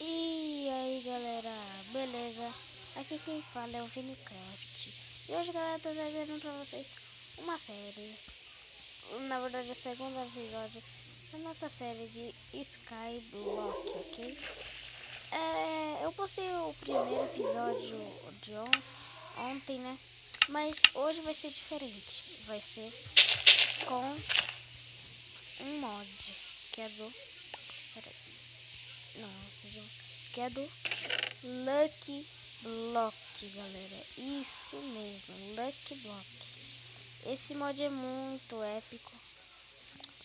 E aí galera, beleza? Aqui quem fala é o Vinecraft. E hoje galera, eu tô trazendo pra vocês uma série. Na verdade, o segundo episódio da nossa série de Skyblock, ok? Eu postei o primeiro episódio de ontem, né? Mas hoje vai ser diferente. Vai ser com um mod que é do... Peraí. Não, seja... Que é do Lucky Block, galera. Isso mesmo, Lucky Block. Esse mod é muito épico,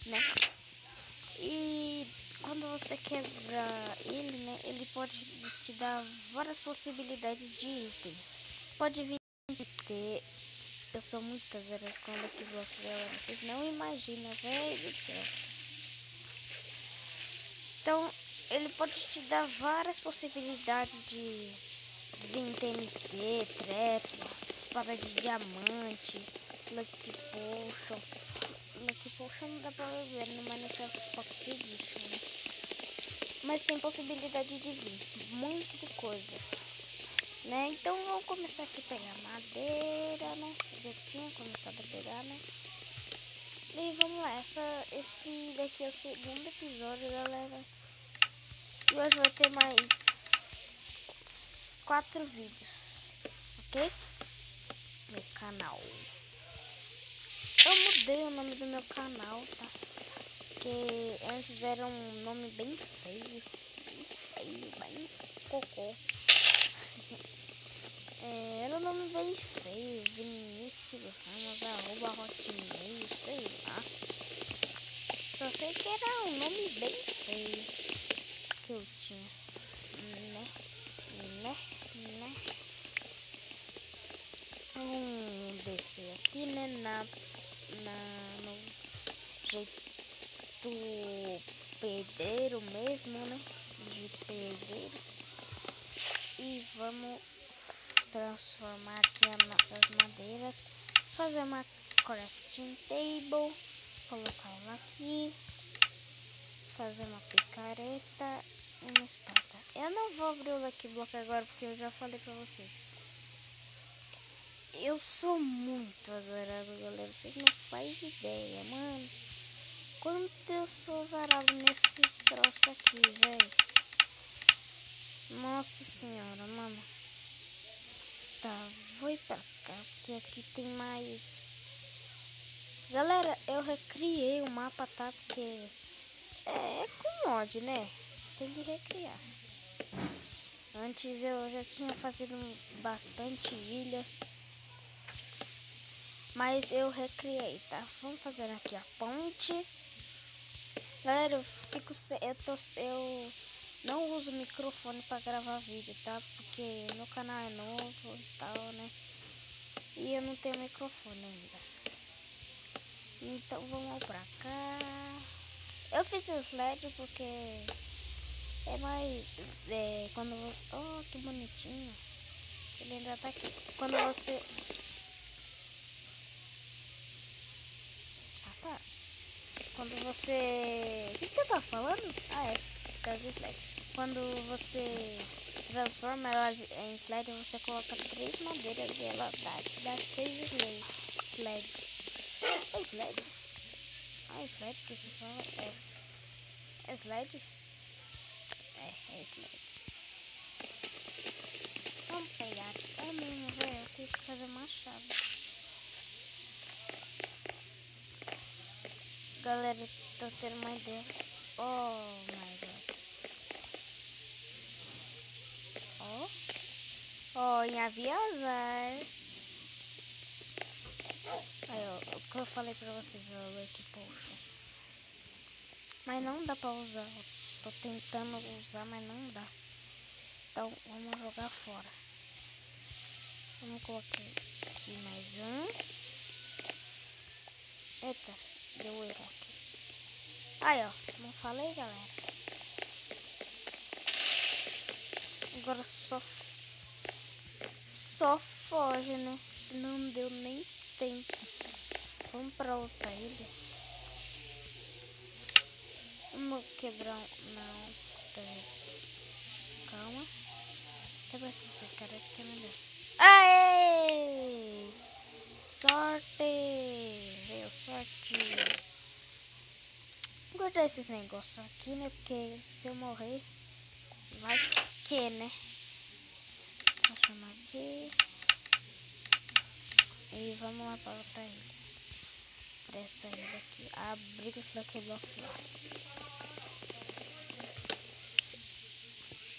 né? E quando você quebra ele, né? Ele pode te dar várias possibilidades de itens. Pode vir ter... Eu sou muito zero com Lucky Block, galera. Vocês não imaginam, velho do céu. Então, ele pode te dar várias possibilidades de vir TNT, trap, espada de diamante, Lucky Potion. Lucky Potion não dá pra beber no Minecraft Pocket Edition, né? Mas tem possibilidade de vir muito de coisa, né? Então vamos começar aqui a pegar madeira, né? Já tinha começado a pegar, né? E vamos lá, esse daqui é o segundo episódio, galera. E hoje vai ter mais 4 vídeos, ok? Meu canal. Eu mudei o nome do meu canal, tá? Porque antes era um nome bem feio, bem cocô. Era um nome bem feio, Vinícius Ramos, @hotmail, sei lá. Só sei que era um nome bem feio que eu tinha, né? Vamos descer aqui, né? No jeito pedreiro mesmo, né? De pedreiro. E vamos transformar aqui as nossas madeiras, fazer uma crafting table, colocar ela aqui, fazer uma picareta e uma espada. Eu não vou abrir o Lucky Block agora porque eu já falei pra vocês. Eu sou muito azarado, galera. Vocês não fazem ideia, mano. Quanto eu sou azarado nesse troço aqui, velho. Nossa senhora, mano. Tá, vou ir pra cá, porque aqui tem mais... Galera, eu recriei o mapa, tá? Porque é com mod, né? Tem que recriar. Antes eu já tinha feito bastante ilha, mas eu recriei, tá? Vamos fazer aqui a ponte. Galera, eu não uso microfone para gravar vídeo, tá? Porque meu canal é novo e tal, né? E eu não tenho microfone ainda. Então vamos pra cá. Eu fiz o sled porque é mais... quando... Oh, que bonitinho. Ele ainda tá aqui. Quando você... Ah, tá. Quando você... O que eu tava falando? Ah, é. Das sled. Quando você transforma ela em sled, você coloca 3 madeiras e ela te dá 6 sled. É sled? Ah, sled que se fala? É sled? É sled. Vamos pegar aqui. É mesmo, velho. Eu tenho que fazer machado. Galera, eu tô tendo uma ideia. Oh my god. Em Aviazar. Aí, ó, o que eu falei pra vocês, o Lucky Potion. Mas não dá pra usar. Eu tô tentando usar, mas não dá. Então, vamos jogar fora. Vamos colocar aqui mais um. Eita, deu erro aqui. Aí, ó, não falei, galera. Agora só foge, né? Não deu nem tempo. Vamos pra outra ilha. Vamos quebrar um... Não, tá vendo? Quebra aqui, picareta que é melhor. Aê! Sorte! Veio sorte! Vou guardar esses negócios aqui, né? Porque se eu morrer, vai que, né? Só chamar aqui. E vamos lá pra botar ele. Pra essa ilha aqui. Abrir os Lucky Blocks lá.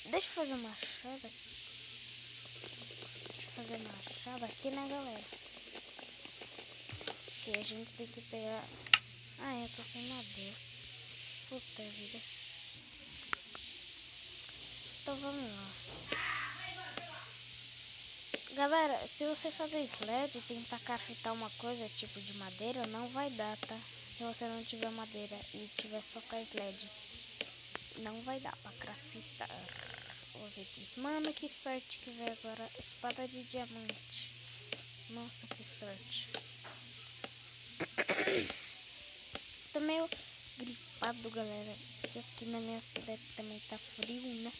Deixa eu fazer machado. Deixa eu fazer machado aqui, né, galera? Que a gente tem que pegar... Ah, eu tô sem madeira. Puta vida. Então vamos lá. Galera, se você fazer sled e tentar craftar uma coisa tipo de madeira, não vai dar, tá? Se você não tiver madeira e tiver só com a sled, não vai dar pra craftar os itens. Mano, que sorte que veio agora. Espada de diamante. Nossa, que sorte. Tô meio gripado, galera. Que aqui na minha cidade também tá frio, né?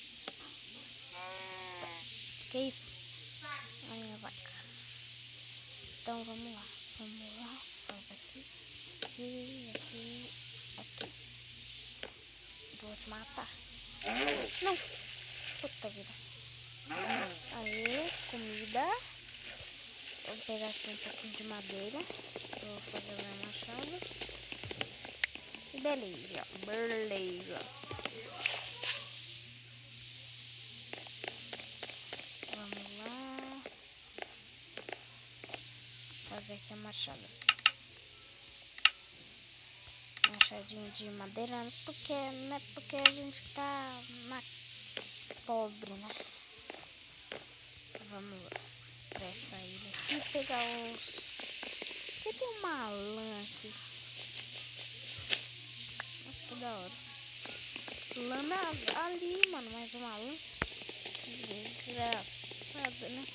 Que isso? A minha vaca. Então vamos lá. Vamos lá. Faz aqui. Aqui. Vou te matar. Não. Puta vida. Aí, comida. Vou pegar aqui um pouquinho de madeira. Vou fazer o meu machado. E beleza. Vamos lá. Fazer aqui a machado. Machadinho de madeira. Porque a gente tá pobre, né? Vamos lá. Pra essa ilha aqui. Pegar os... Aqui tem uma lã aqui. Nossa, que da hora. Lã ali, mano. Mais uma lã. Que engraçado, né?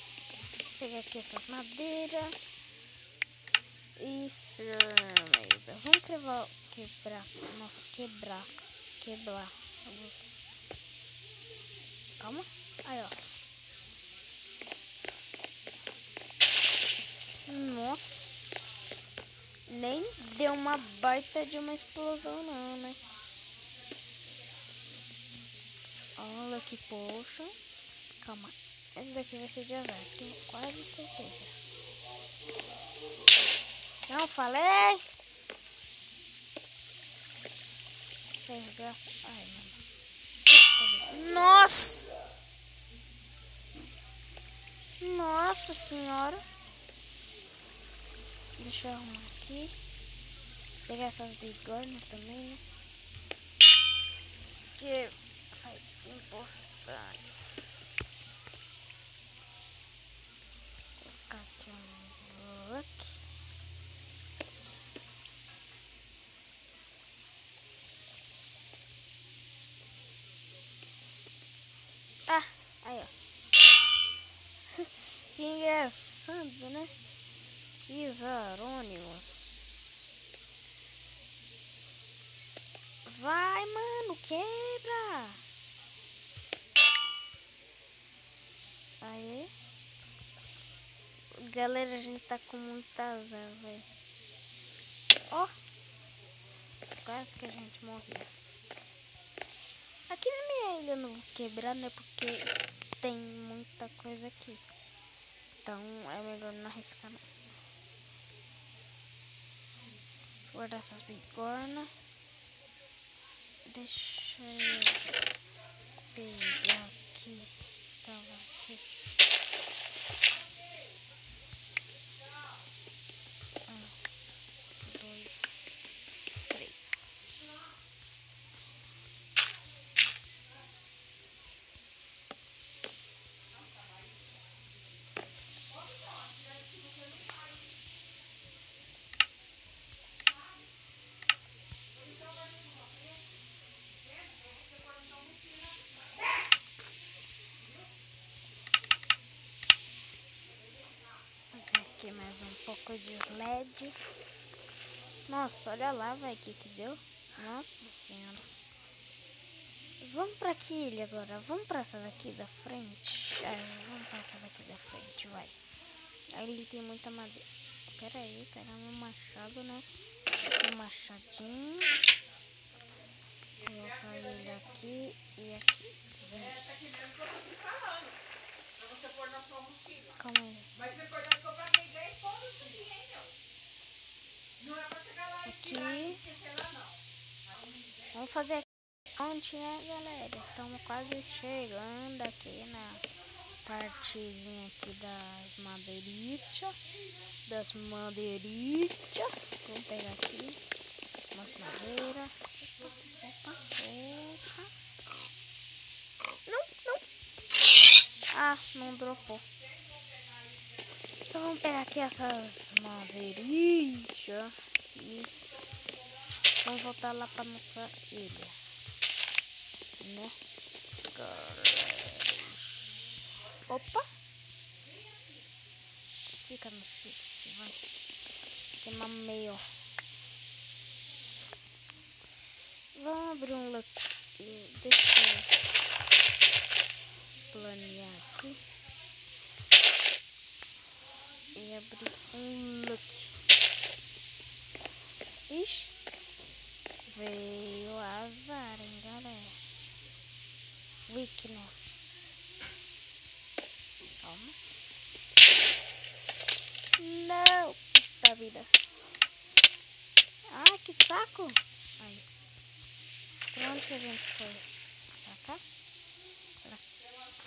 Vou pegar aqui essas madeiras. E firmeza. Vamos quebrar. Nossa, quebrar. Calma. Aí, ó. Nossa. Nem deu uma baita de uma explosão não, né? Olha que poxa. Calma. Esse daqui vai ser de azar. Tenho quase certeza. Não falei! Desgraça. Ai, mano. Nossa! Nossa senhora. Deixa eu arrumar aqui. Pegar essas bigornas também, né? Que faz importante. Vou colocar aqui um bloco. Ah, aí ó. Que engraçado, né? Que zarônimos. Vai, mano, quebra. Aí. Galera, a gente tá com muita azar, velho. Ó. Quase que a gente morreu. Aqui na minha ilha eu não vou quebrar, né? Porque tem muita coisa aqui. Então é melhor não arriscar, não. Guardar essas bigornas. Deixa eu pegar aqui. Tava aqui. Aqui mais um pouco de LED. Nossa, olha lá, velho, que deu. Nossa senhora. Vamos pra que ilha agora? Vamos pra essa daqui da frente? Vamos pra essa daqui da frente, vai. Ali tem muita madeira. Pera aí, pegar meu machado, né? Um machadinho. Colocar ele aqui e aqui. Essa aqui mesmo que eu tô te falando. Pra você pôr na sua mochila. Calma aí. Mas você acordou que eu paguei 10 contos isso aqui, hein, meu? Não é pra chegar lá e tirar e esquecer lá, não. Vamos fazer aqui onde, né, galera? Estamos quase chegando aqui na partezinha aqui das madeiritas. Vamos pegar aqui umas madeiras. Opa. Não. Ah, não dropou. Então vamos pegar aqui essas madeiritas e vamos voltar lá pra nossa ilha, né, galera? Opa! Fica no shift, vai. Que mameio. Vamos abrir um luck. Deixa eu planear aqui. E abrir um luck. Ixi. Veio azar, hein, galera. Weakness. Calma. Não. Da vida. Ah, que saco. Aí. Pra onde que a gente foi? Pra cá?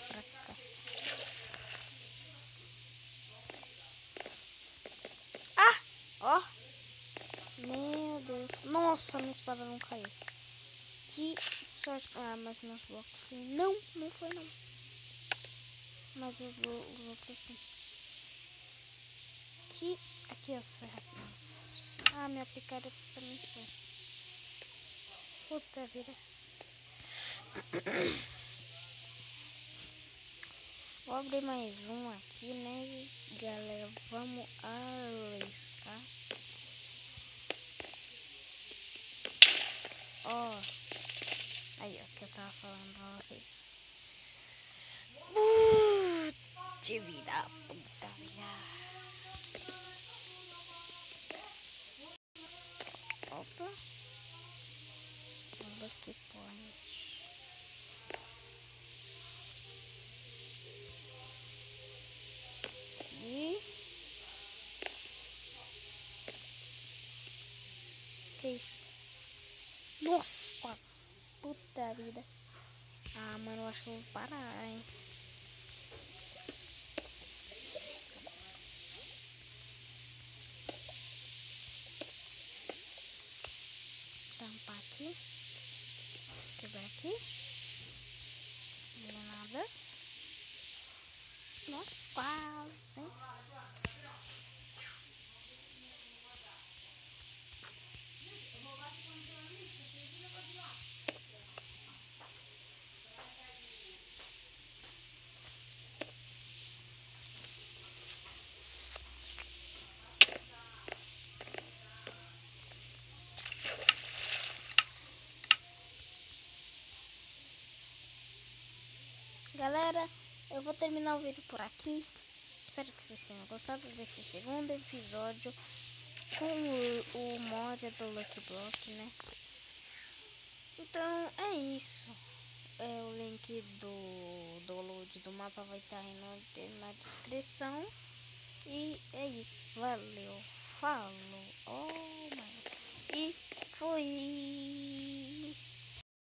Pra cá. Ah! Ó. Meu Deus. Nossa, minha espada não caiu. Que sorte. Ah, mas meus blocos sim. Não foi não. Mas os outros sim. Aqui as ferramentas. Ah, minha picareta também foi. Puta vida. Vou abrir mais um aqui, né, galera? Vamos arriscar. Ó. Aí, ó, que eu tava falando pra vocês. Puta vida. Opa. Lucky point. E que isso? Nossa, quase. Puta vida. Ah, mano, eu acho que eu vou parar, hein? Tampar aqui. Quebrar aqui. Não é nada. Nossa, quase. Galera, eu vou terminar o vídeo por aqui. Espero que vocês tenham gostado desse segundo episódio com o mod do Lucky Block, né? Então é isso. O link do download do mapa vai estar aí na descrição. E é isso. Valeu. Falou. Oh, mano. E fui.